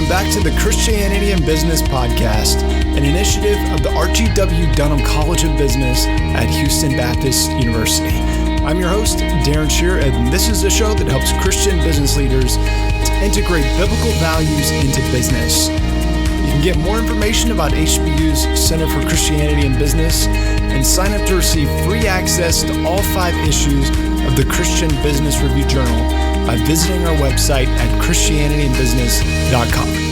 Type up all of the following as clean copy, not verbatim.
back to the Christianity and Business Podcast, an initiative of the RGW Dunham College of Business at Houston Baptist University. I'm your host, Darren Shearer, and this is a show that helps Christian business leaders to integrate biblical values into business. You can get more information about HBU's Center for Christianity and Business and sign up to receive free access to all 5 issues of the Christian Business Review Journal by visiting our website at christianityandbusiness.com.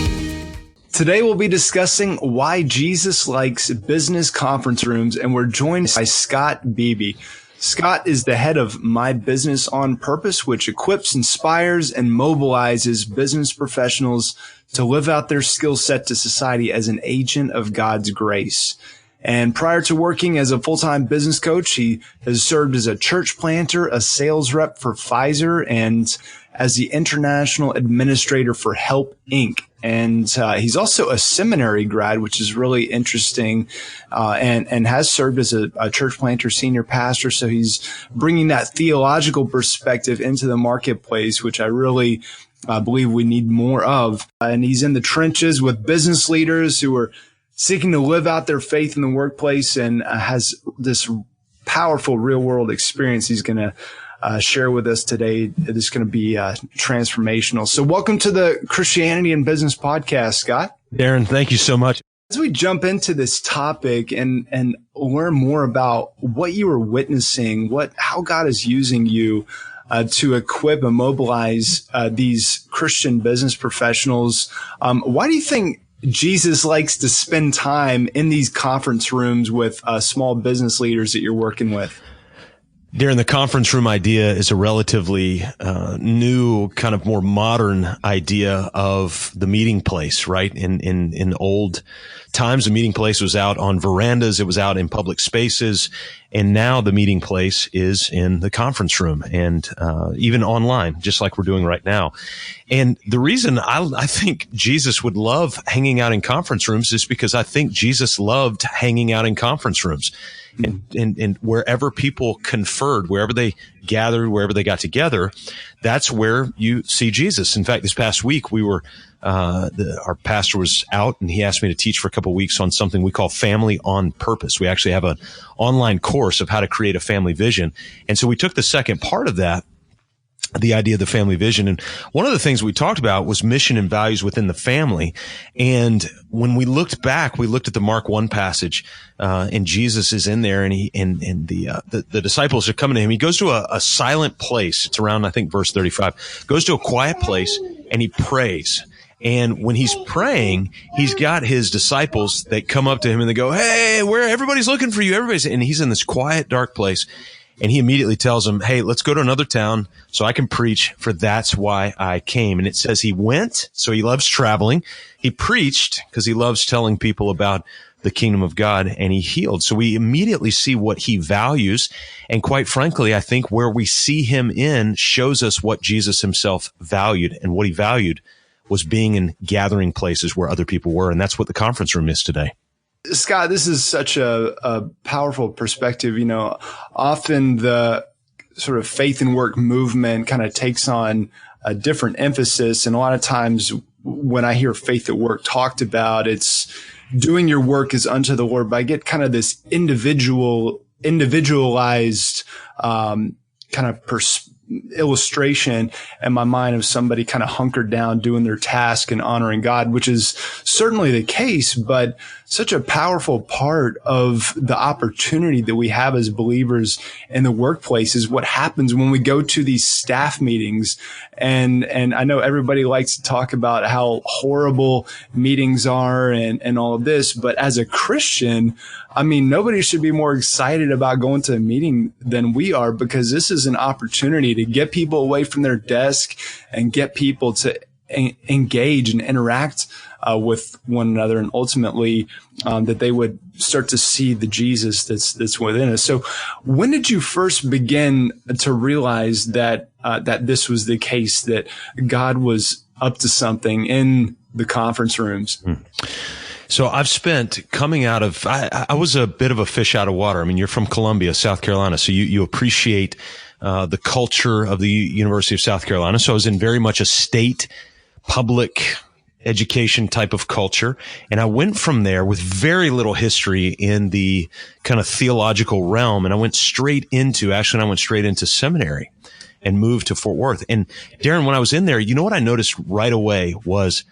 Today we'll be discussing why Jesus likes business conference rooms, and we're joined by Scott Beebe. Scott is the head of My Business on Purpose, which equips, inspires, and mobilizes business professionals to live out their skill set to society as an agent of God's grace. And prior to working as a full-time business coach, he has served as a church planter, a sales rep for Pfizer, and as the international administrator for Help Inc. And he's also a seminary grad, which is really interesting, and has served as a church planter, senior pastor. So he's bringing that theological perspective into the marketplace, which I really believe we need more of. And he's in the trenches with business leaders who are seeking to live out their faith in the workplace, and has this powerful real-world experience he's going to share with us today. It is going to be transformational. So welcome to the Christianity and Business Podcast, Scott. Darren, thank you so much. As we jump into this topic and learn more about what you are witnessing, how God is using you to equip and mobilize these Christian business professionals, why do you think Jesus likes to spend time in these conference rooms with small business leaders that you're working with? Darren, the conference room idea is a relatively new, kind of more modern idea of the meeting place, right? In old times, the meeting place was out on verandas. It was out in public spaces. And now the meeting place is in the conference room and even online, just like we're doing right now. And the reason I think Jesus would love hanging out in conference rooms is because I think Jesus loved hanging out in conference rooms. And wherever people conferred, wherever they gathered, wherever they got together, that's where you see Jesus. In fact, this past week, we were our pastor was out, and he asked me to teach for a couple of weeks on something we call Family on Purpose. We actually have an online course of how to create a family vision. And so we took the second part of that, the idea of the family vision. And one of the things we talked about was mission and values within the family. And when we looked back, we looked at the Mark 1 passage, and Jesus is in there, and the disciples are coming to him. He goes to a silent place. It's around, I think, verse 35, goes to a quiet place and he prays. And when he's praying, he's got his disciples that come up to him and they go, "Hey, everybody's looking for you. And he's in this quiet, dark place. And he immediately tells them, "Hey, let's go to another town so I can preach, for that's why I came." And it says he went, so he loves traveling. He preached because he loves telling people about the kingdom of God, and he healed. So we immediately see what he values. And quite frankly, I think where we see him in shows us what Jesus himself valued. And what he valued was being in gathering places where other people were. And that's what the conference room is today. Scott, this is such a powerful perspective. You know, often the sort of faith and work movement kind of takes on a different emphasis. And a lot of times when I hear faith at work talked about, it's doing your work as unto the Lord. But I get kind of this individualized kind of illustration in my mind of somebody kind of hunkered down doing their task and honoring God, which is certainly the case, but such a powerful part of the opportunity that we have as believers in the workplace is what happens when we go to these staff meetings. And I know everybody likes to talk about how horrible meetings are and all of this, but as a Christian, I mean, nobody should be more excited about going to a meeting than we are, because this is an opportunity to get people away from their desk and get people to engage and interact with one another, and ultimately that they would start to see the Jesus that's within us. So when did you first begin to realize that that this was the case, that God was up to something in the conference rooms? So I've spent coming out of, I was a bit of a fish out of water. I mean, you're from Columbia, South Carolina, so you appreciate the culture of the University of South Carolina. So I was in very much a state public education type of culture. And I went from there with very little history in the kind of theological realm. And I went straight into seminary and moved to Fort Worth. And Darren, when I was in there, you know what I noticed right away was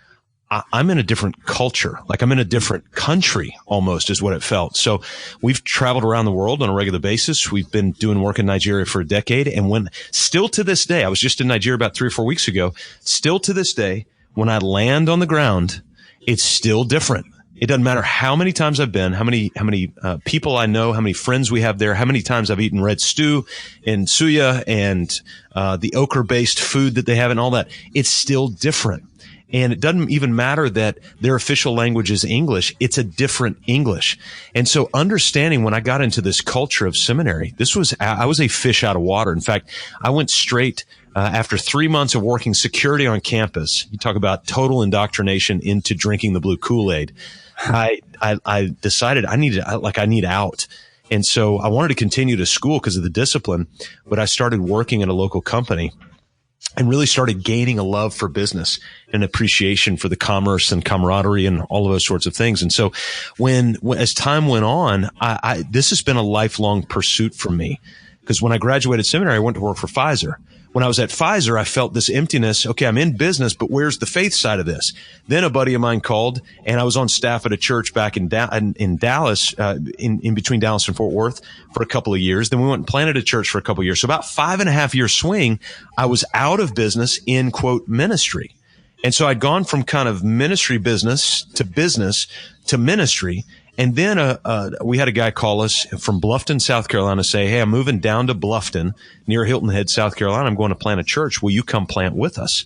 I'm in a different culture. Like I'm in a different country almost is what it felt. So we've traveled around the world on a regular basis. We've been doing work in Nigeria for a decade. And when still to this day, I was just in Nigeria about 3 or 4 weeks ago, still to this day, when I land on the ground, it's still different. It doesn't matter how many times I've been, how many people I know, how many friends we have there, how many times I've eaten red stew and suya and the okra-based food that they have and all that. It's still different. And it doesn't even matter that their official language is English. It's a different English. And so understanding when I got into this culture of seminary, I was a fish out of water. In fact, I went straight after 3 months of working security on campus. You talk about total indoctrination into drinking the blue Kool-Aid. I decided I need out. And so I wanted to continue to school because of the discipline, but I started working at a local company and really started gaining a love for business and appreciation for the commerce and camaraderie and all of those sorts of things. And so as time went on, this has been a lifelong pursuit for me, because when I graduated seminary, I went to work for Pfizer. When I was at Pfizer, I felt this emptiness. Okay, I'm in business, but where's the faith side of this? Then a buddy of mine called, and I was on staff at a church back in Dallas, in between Dallas and Fort Worth for a couple of years. Then we went and planted a church for a couple of years. So about 5.5 year swing, I was out of business in quote ministry. And so I'd gone from kind of business to ministry. And then we had a guy call us from Bluffton, South Carolina, say, hey, I'm moving down to Bluffton near Hilton Head, South Carolina. I'm going to plant a church. Will you come plant with us?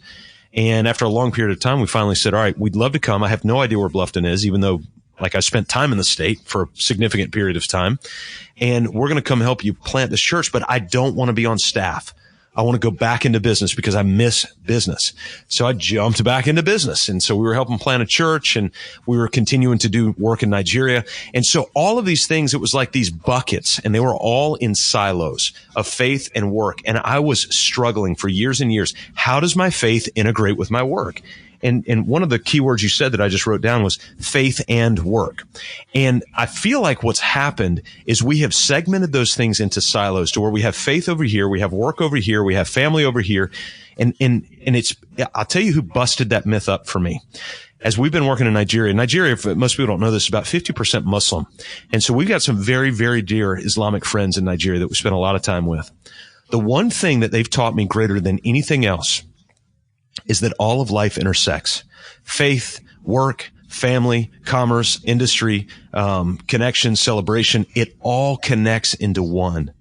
And after a long period of time, we finally said, all right, we'd love to come. I have no idea where Bluffton is, even though I spent time in the state for a significant period of time. And we're going to come help you plant this church, but I don't want to be on staff. I want to go back into business because I miss business. So I jumped back into business. And so we were helping plant a church, and we were continuing to do work in Nigeria. And so all of these things, it was like these buckets, and they were all in silos of faith and work. And I was struggling for years and years. How does my faith integrate with my work? And one of the key words you said that I just wrote down was faith and work. And I feel like what's happened is we have segmented those things into silos to where we have faith over here, we have work over here, we have family over here. And I'll tell you who busted that myth up for me. As we've been working in Nigeria, if most people don't know this, is about 50% Muslim. And so we've got some very, very dear Islamic friends in Nigeria that we spend a lot of time with. The one thing that they've taught me greater than anything else is that all of life intersects. Faith, work, family, commerce, industry, connection, celebration, it all connects into one.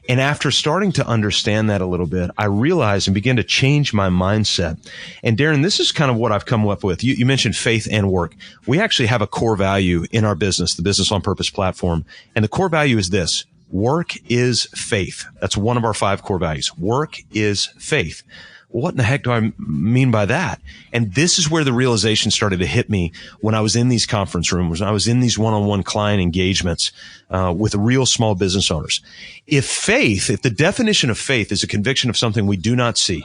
And after starting to understand that a little bit, I realized and began to change my mindset. And Darren, this is kind of what I've come up with. You mentioned faith and work. We actually have a core value in our business, the Business on Purpose platform. And the core value is this: work is faith. That's one of our 5 core values. Work is faith. What in the heck do I mean by that? And this is where the realization started to hit me when I was in these conference rooms, when I was in these one-on-one client engagements with real small business owners. If the definition of faith is a conviction of something we do not see,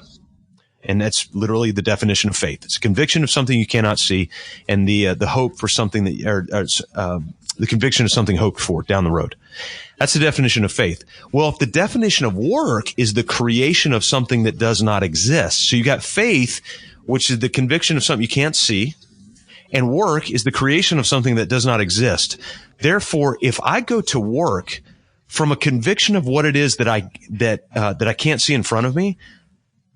and that's literally the definition of faith. It's a conviction of something you cannot see, and the hope for something the conviction of something hoped for down the road. That's the definition of faith. Well, if the definition of work is the creation of something that does not exist, so you got faith, which is the conviction of something you can't see, and work is the creation of something that does not exist. Therefore, if I go to work from a conviction of what it is that I can't see in front of me,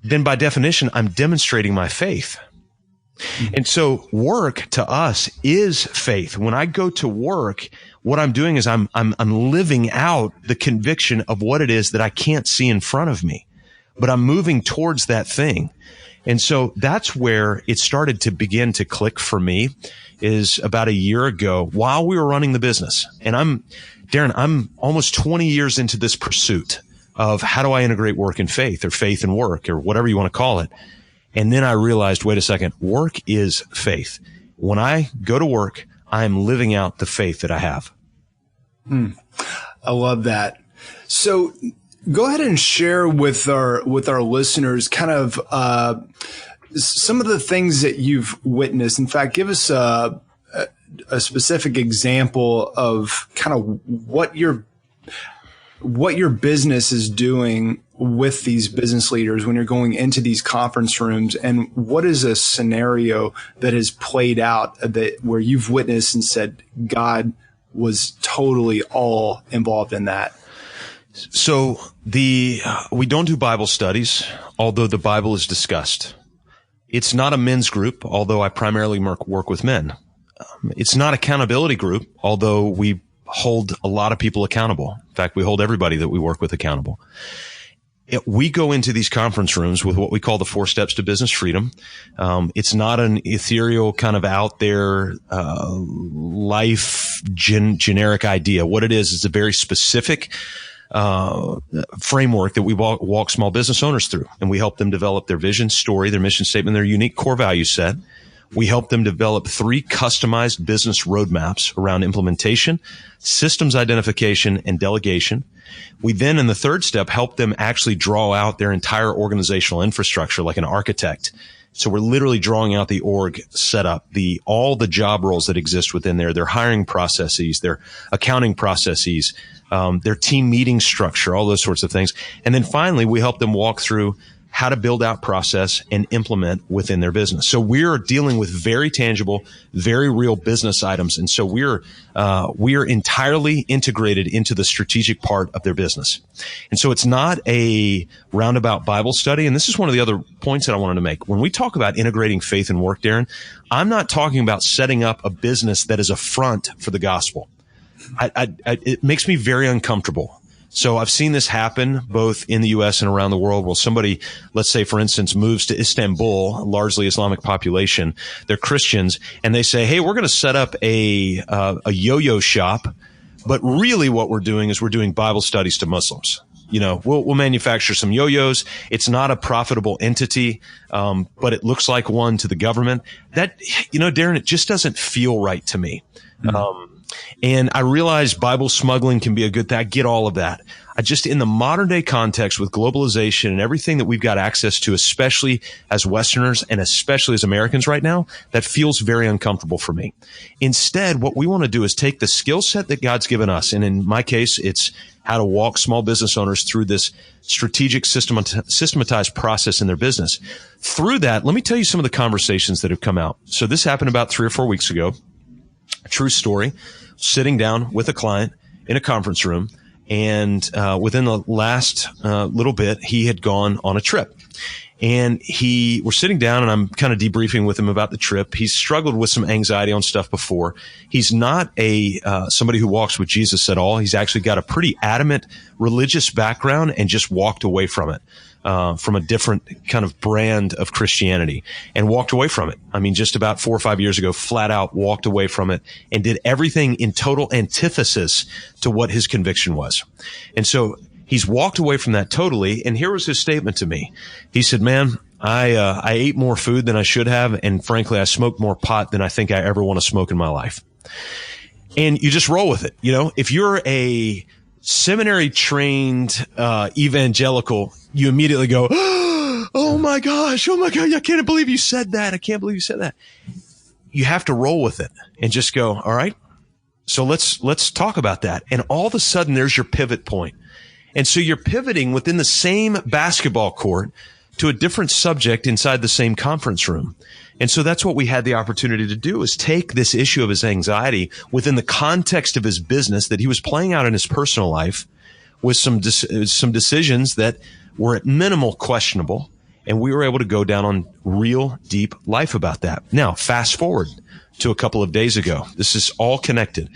then by definition, I'm demonstrating my faith. And so work to us is faith. When I go to work, what I'm doing is I'm living out the conviction of what it is that I can't see in front of me, but I'm moving towards that thing. And so that's where it started to begin to click for me, is about a year ago while we were running the business. And I'm almost 20 years into this pursuit of how do I integrate work and faith, or faith and work, or whatever you want to call it. And then I realized, wait a second, work is faith. When I go to work, I'm living out the faith that I have. I love that. So go ahead and share with our listeners kind of some of the things that you've witnessed. In fact, give us a specific example of kind of what your business is doing with these business leaders when you're going into these conference rooms, and what is a scenario that has played out where you've witnessed and said God was totally all involved in that? So we don't do Bible studies, although the Bible is discussed. It's not a men's group, although I primarily work with men. It's not accountability group, although we hold a lot of people accountable. In fact, we hold everybody that we work with accountable. We go into these conference rooms with what we call the 4 steps to business freedom. It's not an ethereal kind of out there, generic idea. What it is a very specific, framework that we walk small business owners through, and we help them develop their vision, story, their mission statement, their unique core value set. We help them develop 3 customized business roadmaps around implementation, systems identification, and delegation. We then, in the 3rd step, help them actually draw out their entire organizational infrastructure like an architect. So we're literally drawing out the org setup, all the job roles that exist within there, their hiring processes, their accounting processes, their team meeting structure, all those sorts of things. And then finally, we help them walk through how to build out process and implement within their business. So we're dealing with very tangible, very real business items. And so we're entirely integrated into the strategic part of their business. And so it's not a roundabout Bible study. And this is one of the other points that I wanted to make. When we talk about integrating faith and work, Darren, I'm not talking about setting up a business that is a front for the gospel. It makes me very uncomfortable. So I've seen this happen both in the U.S. and around the world. Well, somebody, let's say, for instance, moves to Istanbul, a largely Islamic population. They're Christians, and they say, hey, we're going to set up a yo-yo shop. But really what we're doing is we're doing Bible studies to Muslims. We'll manufacture some yo-yos. It's not a profitable entity, but it looks like one to the government. That, Darren, it just doesn't feel right to me. Mm-hmm. And I realize Bible smuggling can be a good thing. I get all of that. In the modern day context with globalization and everything that we've got access to, especially as Westerners and especially as Americans right now, that feels very uncomfortable for me. Instead, what we want to do is take the skill set that God's given us. And in my case, it's how to walk small business owners through this strategic systematized process in their business. Through that, let me tell you some of the conversations that have come out. So this happened about 3 or 4 weeks ago. A true story. Sitting down with a client in a conference room, and within the last little bit, he had gone on a trip. And we're sitting down, and I'm kind of debriefing with him about the trip. He's struggled with some anxiety on stuff before. He's not somebody who walks with Jesus at all. He's actually got a pretty adamant religious background and just walked away from it. From a different kind of brand of Christianity, and walked away from it. I mean, just about 4 or 5 years ago, flat out walked away from it and did everything in total antithesis to what his conviction was. And so he's walked away from that totally. And here was his statement to me. He said, man, I ate more food than I should have. And frankly, I smoked more pot than I think I ever want to smoke in my life. And you just roll with it. If you're a seminary trained evangelical, you immediately go, oh my gosh, I can't believe you said that. You have to roll with it and just go, all right, so let's talk about that. And all of a sudden there's your pivot point. And so you're pivoting within the same basketball court to a different subject inside the same conference room. And so that's what we had the opportunity to do, is take this issue of his anxiety within the context of his business that he was playing out in his personal life with some decisions that were at minimal questionable. And we were able to go down on real deep life about that. Now, fast forward to a couple of days ago. This is all connected.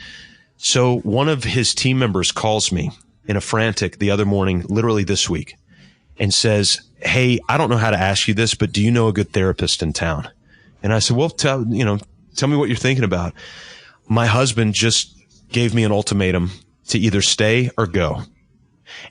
So one of his team members calls me in a frantic the other morning, literally this week, and says, hey, I don't know how to ask you this, but do you know a good therapist in town? And I said, well, tell me what you're thinking about. My husband just gave me an ultimatum to either stay or go.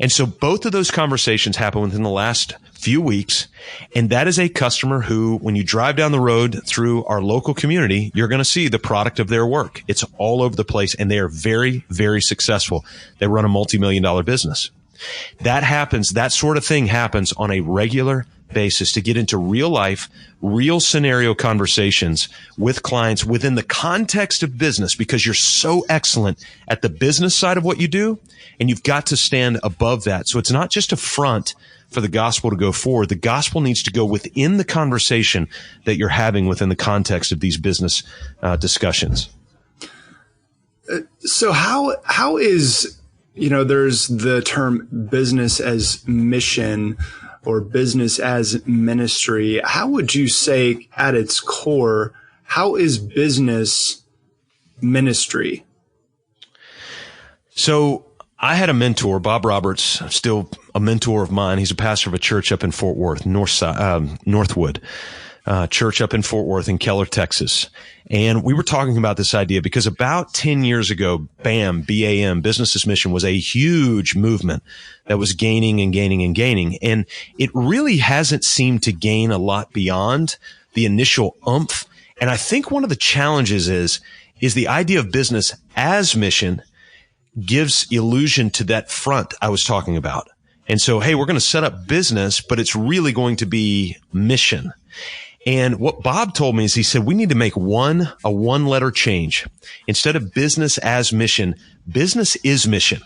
And so both of those conversations happened within the last few weeks. And that is a customer who, when you drive down the road through our local community, you're going to see the product of their work. It's all over the place, and they are very, very successful. They run a multi-million-dollar business. That happens, that sort of thing happens on a regular basis to get into real life, real scenario conversations with clients within the context of business, because you're so excellent at the business side of what you do, and you've got to stand above that. So it's not just a front for the gospel to go forward. The gospel needs to go within the conversation that you're having within the context of these business discussions. So how is, there's the term business as mission or business as ministry. How would you say at its core, how is business ministry? So I had a mentor, Bob Roberts, still a mentor of mine. He's a pastor of a church up in Fort Worth, Northwood church up in Fort Worth in Keller, Texas. And we were talking about this idea because about 10 years ago, BAM, B-A-M, Business as Mission, was a huge movement that was gaining and gaining and gaining. And it really hasn't seemed to gain a lot beyond the initial oomph. And I think one of the challenges is the idea of business as mission gives illusion to that front I was talking about. And so, hey, we're going to set up business, but it's really going to be mission. And what Bob told me is he said, we need to make a one-letter change. Instead of business as mission, business is mission,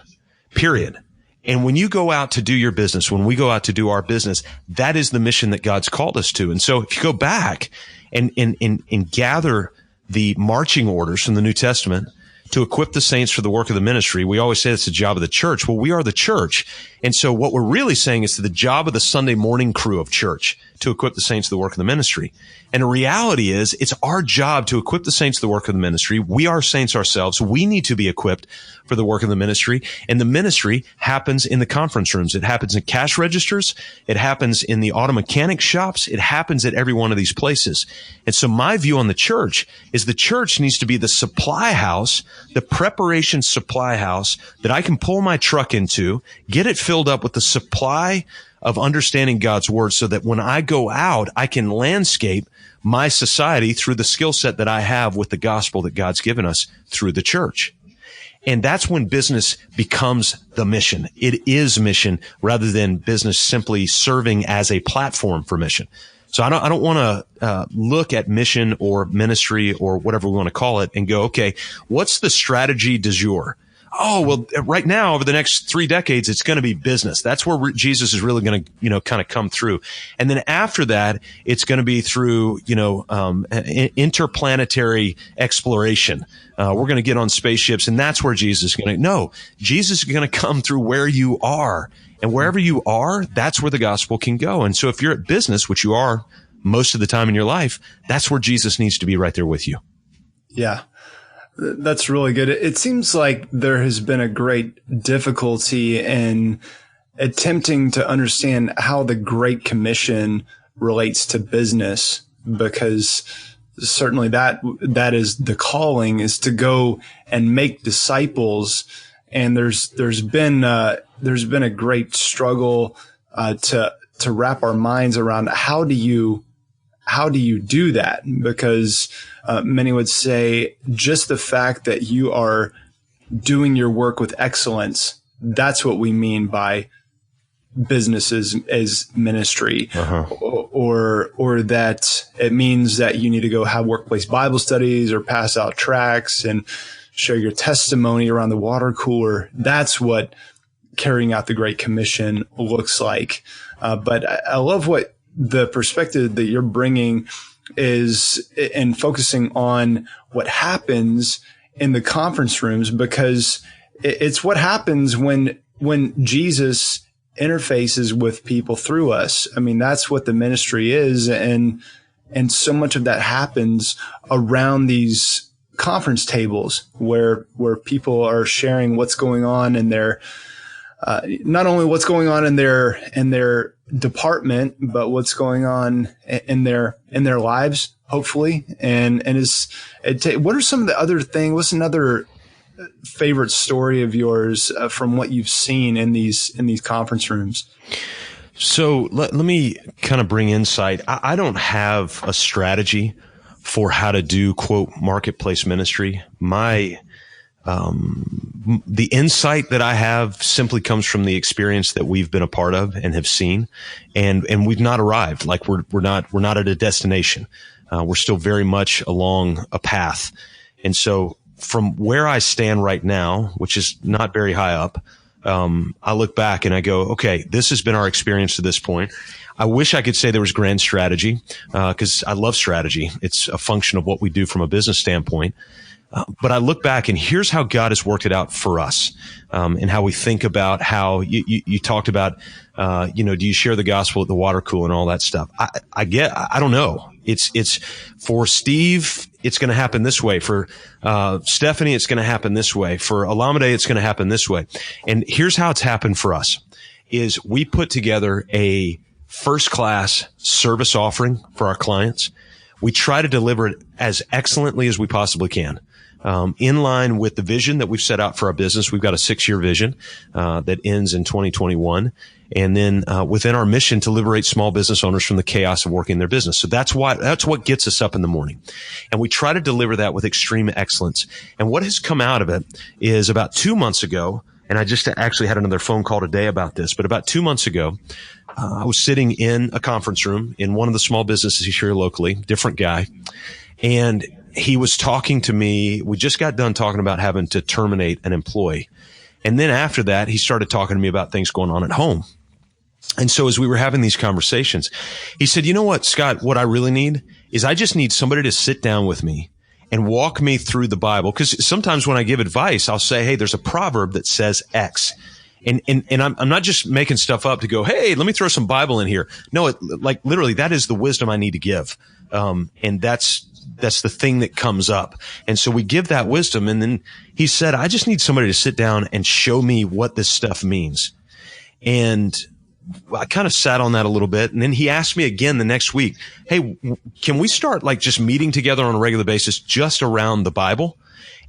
period. And when you go out to do your business, when we go out to do our business, that is the mission that God's called us to. And so if you go back and gather the marching orders from the New Testament to equip the saints for the work of the ministry, we always say it's the job of the church. Well, we are the church. And so what we're really saying is to the job of the Sunday morning crew of church to equip the saints for the work of the ministry. And the reality is it's our job to equip the saints for the work of the ministry. We are saints ourselves. We need to be equipped for the work of the ministry. And the ministry happens in the conference rooms. It happens in cash registers. It happens in the auto mechanic shops. It happens at every one of these places. And so my view on the church is the church needs to be the supply house, the preparation supply house that I can pull my truck into, get it filled up with the supply of understanding God's word so that when I go out, I can landscape my society through the skill set that I have with the gospel that God's given us through the church. And that's when business becomes the mission. It is mission rather than business simply serving as a platform for mission. So I don't want to look at mission or ministry or whatever we want to call it and go, okay, what's the strategy du jour? Oh, well, right now, over the next 3 decades, it's going to be business. That's where Jesus is really going to, kind of come through. And then after that, it's going to be through, interplanetary exploration. We're going to get on spaceships, and that's where Jesus is going to, no, Jesus is going to come through where you are. And wherever you are, that's where the gospel can go. And so if you're at business, which you are most of the time in your life, that's where Jesus needs to be right there with you. Yeah. That's really good. It seems like there has been a great difficulty in attempting to understand how the Great Commission relates to business, because certainly that is the calling, is to go and make disciples. And there's been a great struggle to wrap our minds around how do you do that? Because many would say just the fact that you are doing your work with excellence, that's what we mean by businesses as ministry, or that it means that you need to go have workplace Bible studies or pass out tracts and share your testimony around the water cooler. That's what carrying out the Great Commission looks like. But I love what the perspective that you're bringing is in focusing on what happens in the conference rooms, because it's what happens when Jesus interfaces with people through us. I mean, that's what the ministry is. And so much of that happens around these conference tables where people are sharing what's going on in their, not only what's going on in their department, but what's going on in their lives, hopefully. What are some of the other things? What's another favorite story of yours from what you've seen in these conference rooms? So let me kind of bring insight. I don't have a strategy for how to do, quote, marketplace ministry. My The insight that I have simply comes from the experience that we've been a part of and have seen, and we've not arrived. Like we're not at a destination. We're still very much along a path. And so from where I stand right now, which is not very high up, I look back and I go, okay, this has been our experience to this point. I wish I could say there was grand strategy, because I love strategy. It's a function of what we do from a business standpoint. But I look back and here's how God has worked it out for us, and how we think about how you talked about, do you share the gospel at the water cooler and all that stuff? I don't know. It's for Steve, it's going to happen this way. For Stephanie, it's going to happen this way. For Alameda, it's going to happen this way. And here's how it's happened for us is we put together a first class service offering for our clients. We try to deliver it as excellently as we possibly can. In line with the vision that we've set out for our business. We've got a 6-year vision, that ends in 2021. And then, within our mission to liberate small business owners from the chaos of working their business. So that's what gets us up in the morning. And we try to deliver that with extreme excellence. And what has come out of it is about 2 months ago, and I just actually had another phone call today about this, but about 2 months ago, I was sitting in a conference room in one of the small businesses here locally, different guy. And he was talking to me. We just got done talking about having to terminate an employee. And then after that, he started talking to me about things going on at home. And so as we were having these conversations, he said, you know what, Scott, what I really need is I just need somebody to sit down with me and walk me through the Bible. Because sometimes when I give advice, I'll say, hey, there's a proverb that says X. And I'm not just making stuff up to go, hey, let me throw some Bible in here. No, like literally that is the wisdom I need to give. And that's the thing that comes up. And so we give that wisdom. And then he said, I just need somebody to sit down and show me what this stuff means. And I kind of sat on that a little bit. And then he asked me again the next week, hey, can we start like just meeting together on a regular basis just around the Bible?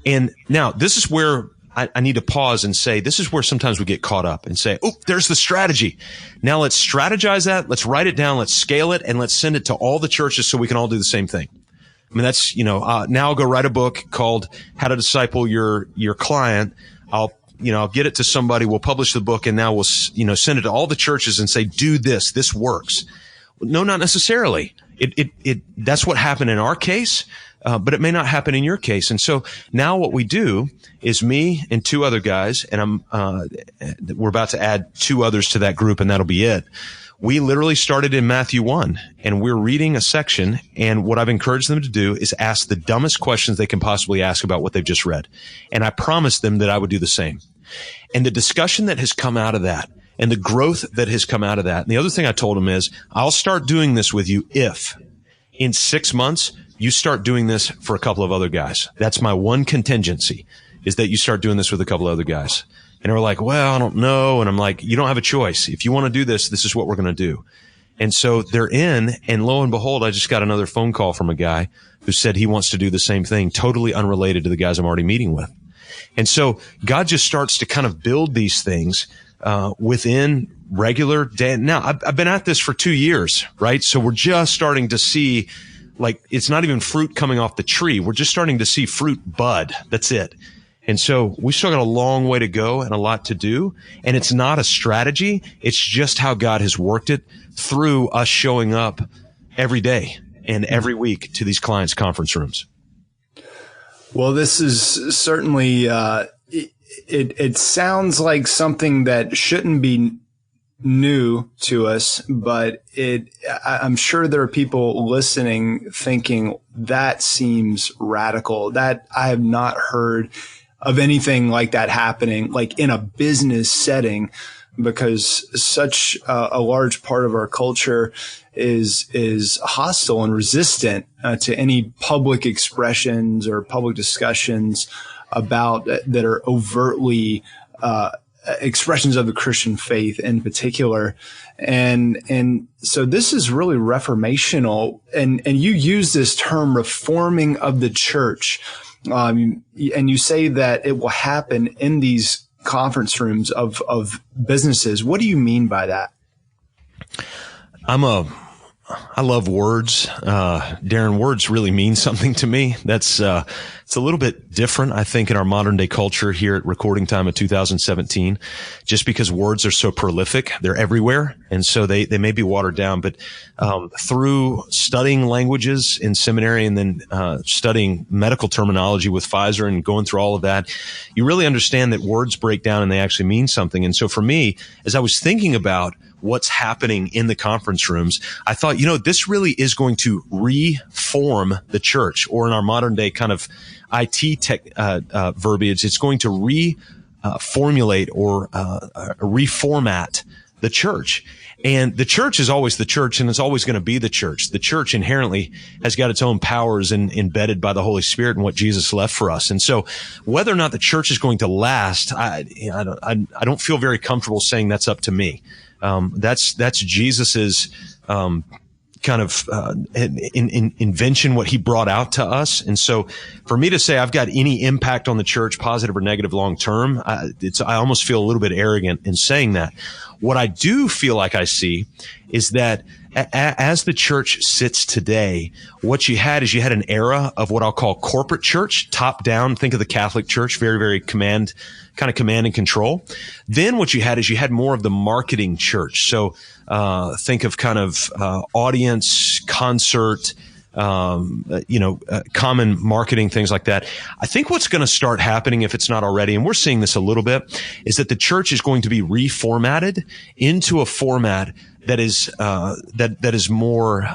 And now this is where I need to pause and say, this is where sometimes we get caught up and say, oh, there's the strategy. Now let's strategize that. Let's write it down. Let's scale it and let's send it to all the churches so we can all do the same thing. I mean, that's, now I'll go write a book called How to Disciple Your Client. I'll get it to somebody. We'll publish the book and now we'll, send it to all the churches and say, do this. This works. No, not necessarily. That's what happened in our case. But it may not happen in your case. And so now what we do is me and 2 other guys, and we're about to add 2 others to that group, and that'll be it. We literally started in Matthew 1, and we're reading a section, and what I've encouraged them to do is ask the dumbest questions they can possibly ask about what they've just read. And I promised them that I would do the same. And the discussion that has come out of that, and the growth that has come out of that, and the other thing I told them is, I'll start doing this with you if in 6 months, you start doing this for a couple of other guys. That's my one contingency, is that you start doing this with a couple of other guys. And they were like, well, I don't know. And I'm like, you don't have a choice. If you want to do this, this is what we're going to do. And so they're in, and lo and behold, I just got another phone call from a guy who said he wants to do the same thing, totally unrelated to the guys I'm already meeting with. And so God just starts to kind of build these things within regular day. Now, I've been at this for 2 years, right? So we're just starting to see, like, it's not even fruit coming off the tree. We're just starting to see fruit bud. That's it. And so we still got a long way to go and a lot to do. And it's not a strategy. It's just how God has worked it through us showing up every day and every week to these clients' conference rooms. Well, this is certainly, it sounds like something that shouldn't be new to us, but I'm sure there are people listening thinking that seems radical. That I have not heard of anything like that happening, like in a business setting, because such a large part of our culture is hostile and resistant to any public expressions or public discussions about that are overtly expressions of the Christian faith in particular. And so this is really reformational. And you use this term reforming of the church. And you say that it will happen in these conference rooms of businesses. What do you mean by that? I'm I love words. Darren, words really mean something to me. It's a little bit different, I think, in our modern day culture here at Recording Time of 2017, just because words are so prolific. They're everywhere. And so they may be watered down, but, through studying languages in seminary and then, studying medical terminology with Pfizer and going through all of that, you really understand that words break down and they actually mean something. And so for me, as I was thinking about what's happening in the conference rooms, I thought, this really is going to reform the church, or in our modern day kind of IT tech verbiage, it's going to reformulate or reformat the church. And the church is always the church, and it's always going to be the church. The church inherently has got its own powers embedded by the Holy Spirit and what Jesus left for us. And so whether or not the church is going to last, I don't feel very comfortable saying that's up to me. That's Jesus's, kind of, invention, what he brought out to us. And so for me to say I've got any impact on the church, positive or negative long term, I almost feel a little bit arrogant in saying that. What I do feel like I see is that as the church sits today, what you had an era of what I'll call corporate church, top down. Think of the Catholic Church, very, very command and control. Then what you had more of the marketing church. So, think of kind of, audience, concert, common marketing, things like that. I think what's going to start happening, if it's not already, and we're seeing this a little bit, is that the church is going to be reformatted into a format that is, that is more,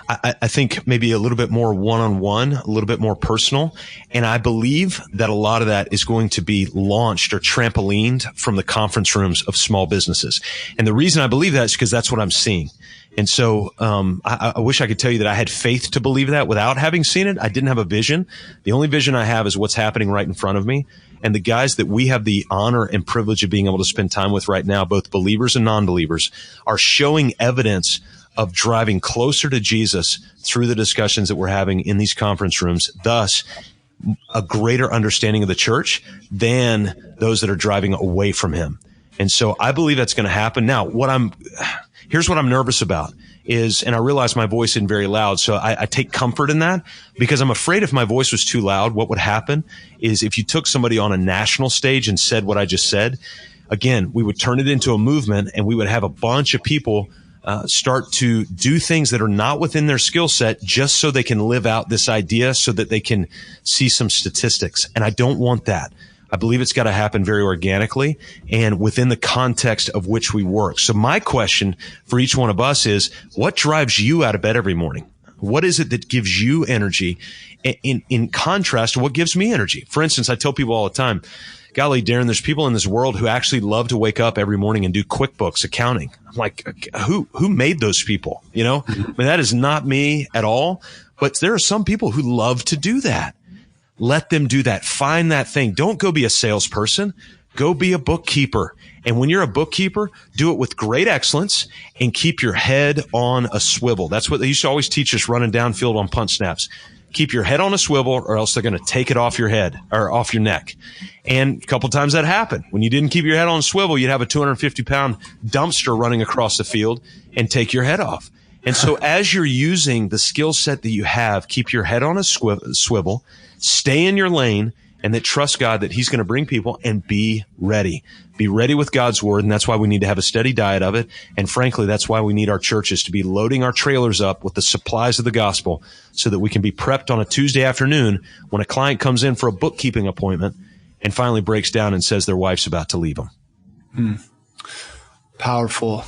I think maybe a little bit more one-on-one, a little bit more personal. And I believe that a lot of that is going to be launched or trampolined from the conference rooms of small businesses. And the reason I believe that is because that's what I'm seeing. And so, I wish I could tell you that I had faith to believe that without having seen it. I didn't have a vision. The only vision I have is what's happening right in front of me. And the guys that we have the honor and privilege of being able to spend time with right now, both believers and non-believers, are showing evidence of driving closer to Jesus through the discussions that we're having in these conference rooms, thus a greater understanding of the church than those that are driving away from him. And so I believe that's going to happen. Now, here's what I'm nervous about is, and I realize my voice isn't very loud, so I take comfort in that, because I'm afraid if my voice was too loud, what would happen is if you took somebody on a national stage and said what I just said, again, we would turn it into a movement and we would have a bunch of people start to do things that are not within their skill set just so they can live out this idea, so that they can see some statistics. And I don't want that. I believe it's got to happen very organically and within the context of which we work. So my question for each one of us is, what drives you out of bed every morning? What is it that gives you energy in contrast to what gives me energy? For instance, I tell people all the time, golly, Darren, there's people in this world who actually love to wake up every morning and do QuickBooks accounting. I'm like, who made those people? I mean, that is not me at all, but there are some people who love to do that. Let them do that. Find that thing. Don't go be a salesperson. Go be a bookkeeper. And when you're a bookkeeper, do it with great excellence and keep your head on a swivel. That's what they used to always teach us running downfield on punt snaps. Keep your head on a swivel or else they're going to take it off your head or off your neck. And a couple times that happened. When you didn't keep your head on a swivel, you'd have a 250-pound dumpster running across the field and take your head off. And so as you're using the skill set that you have, keep your head on a swivel, stay in your lane, and that trust God that he's going to bring people, and be ready. Be ready with God's word. And that's why we need to have a steady diet of it. And frankly, that's why we need our churches to be loading our trailers up with the supplies of the gospel so that we can be prepped on a Tuesday afternoon when a client comes in for a bookkeeping appointment and finally breaks down and says their wife's about to leave them. Powerful.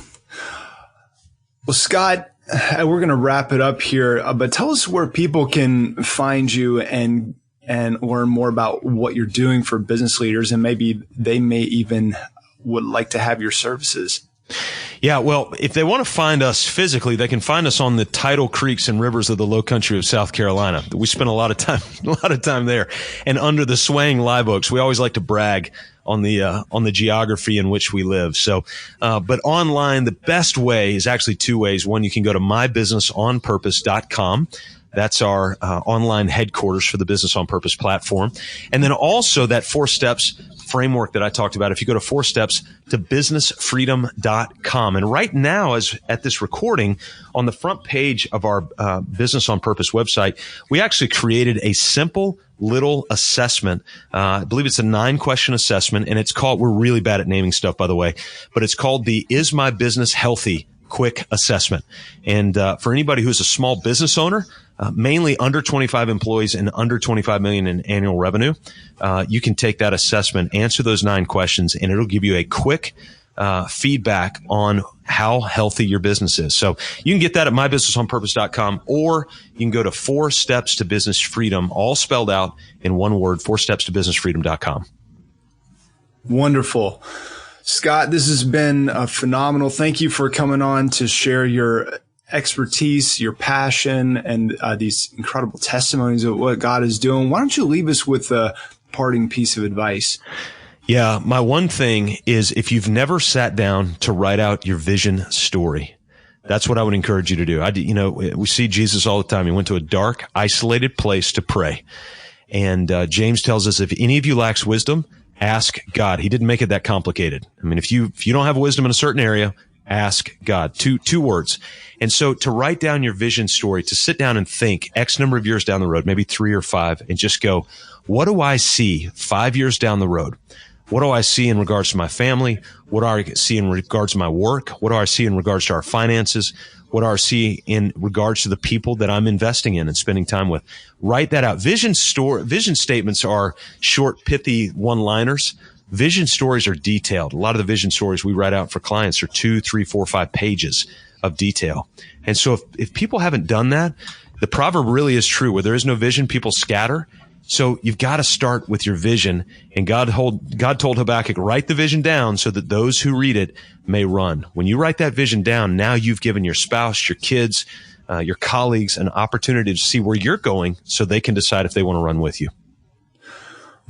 Well, Scott, we're going to wrap it up here, but tell us where people can find you and learn more about what you're doing for business leaders, and maybe they may even would like to have your services. Yeah, well, if they want to find us physically, they can find us on the tidal creeks and rivers of the low country of South Carolina. We spend a lot of time there, and under the swaying live oaks. We always like to brag on the geography in which we live. So, but online, the best way is actually two ways. One, you can go to mybusinessonpurpose.com. That's our online headquarters for the Business on Purpose platform. And then also that 4 steps framework that I talked about. If you go to 4 steps to businessfreedom.com. And right now, as at this recording, on the front page of our Business on Purpose website, we actually created a simple little assessment. I believe it's a 9-question assessment, and it's called, we're really bad at naming stuff, by the way, but it's called the Is My Business Healthy? Quick assessment. And for anybody who's a small business owner, mainly under 25 employees and under 25 million in annual revenue, you can take that assessment, answer those 9 questions, and it'll give you a quick feedback on how healthy your business is. So you can get that at mybusinessonpurpose.com, or you can go to 4 steps to business freedom, all spelled out in one word, 4 steps to businessfreedom.com. Wonderful. Scott, this has been phenomenal. Thank you for coming on to share your expertise, your passion, and these incredible testimonies of what God is doing. Why don't you leave us with a parting piece of advice? Yeah, my one thing is, if you've never sat down to write out your vision story, that's what I would encourage you to do. We see Jesus all the time. He went to a dark, isolated place to pray. And James tells us, if any of you lacks wisdom, ask God. He didn't make it that complicated. I mean, if you don't have wisdom in a certain area, ask God. Two words. And so to write down your vision story, to sit down and think X number of years down the road, maybe 3 or 5, and just go, what do I see 5 years down the road? What do I see in regards to my family? What do I see in regards to my work? What do I see in regards to our finances? What do I see in regards to the people that I'm investing in and spending time with? Write that out. Vision statements are short, pithy one-liners. Vision stories are detailed. A lot of the vision stories we write out for clients are 2, 3, 4, 5 pages of detail. And so if people haven't done that, the proverb really is true. Where there is no vision, people scatter. So you've got to start with your vision. And God told Habakkuk, write the vision down so that those who read it may run. When you write that vision down, now you've given your spouse, your kids, your colleagues an opportunity to see where you're going so they can decide if they want to run with you.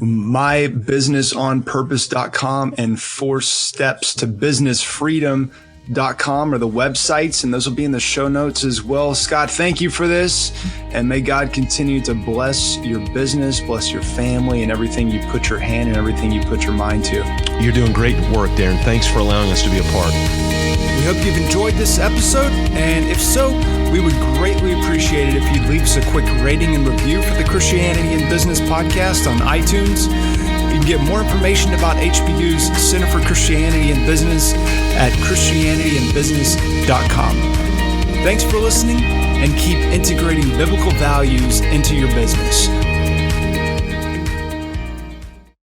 mybusinessonpurpose.com and 4 steps to businessfreedom.com are the websites, and those will be in the show notes as well. Scott, thank you for this, and may God continue to bless your business, bless your family, and everything you put your hand and everything you put your mind to. You're doing great work, Darren. Thanks for allowing us to be a part. We hope you've enjoyed this episode, and if so, we would greatly appreciate it if you'd leave us a quick rating and review for the Christianity in Business podcast on iTunes. You can get more information about HBU's Center for Christianity and Business at christianityandbusiness.com. Thanks for listening, and keep integrating biblical values into your business.